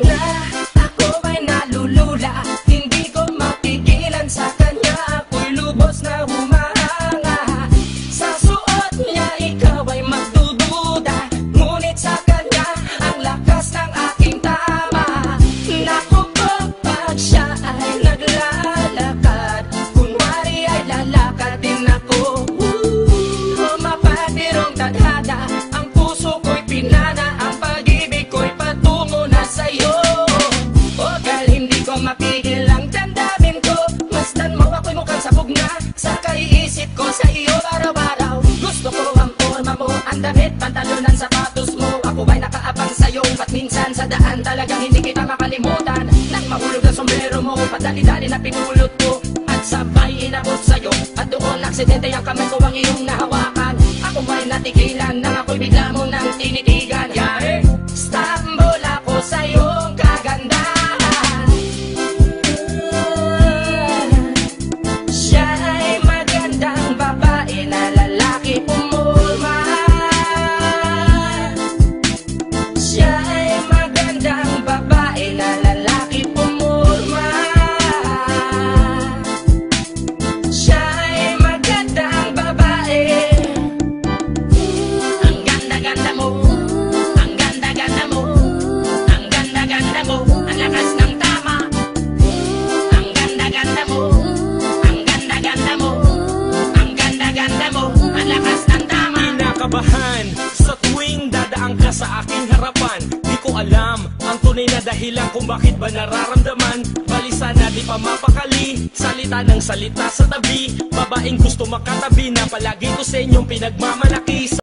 na ako ay nalulula. Hindi ko mapigilan sa kanya, ako'y lubos na humahanga. Sa suot niya ikaw ay magdududa, ngunit sa kanya ang lakas ng aking tama. Naku po, pag siya ay naglalakad, kunwari ay lalakad din ako. Mapatirong tadhana, ang puso ko'y pinana, ang pag-ibig ko'y patungo na sa'yo. O dahil hindi ko mapigil ang damdamin ko, masdan mo ako'y mukhang sabog na sa kaiisip ko sa iyo araw-araw. Gusto ko ang forma mo, ang damit, pantalonan, sapatos mo. Ako ba'y nakaabang sa'yo, ba't minsan sa daan talagang hindi kita makalimutan. Nang mahulog ang sombrero mo, padali-dali na pinulot ko, at sabay inabot sa'yo. At doon aksidente ang kamay ko ang iyong nahawakan. Ako ba'y natigilan nang ako'y bigla mo nang tinitigan. Yari, stambol ako sa iyong kagandahan. Siya ay magandang babae na lalaki pumulma. Siya ay magandang babae na lalaki pumulma. Siya ay magandang babae. Ang ganda-ganda mo, ang ganda-ganda mo, ang ganda-ganda mo, ang lakas ng tama. Ang ganda-ganda mo, ang ganda-ganda mo, ang ganda-ganda mo, ang lakas ng tama. Kinakabahan sa tuwing dadaang ka sa aking harapan. Di ko alam ang tunay na dahilan kung bakit ba nararamdaman. Balisa na di pa mapakali, salita ng salita sa tabi. Babaeng gusto makatabi na palagi ko sa inyong pinagmamalaki.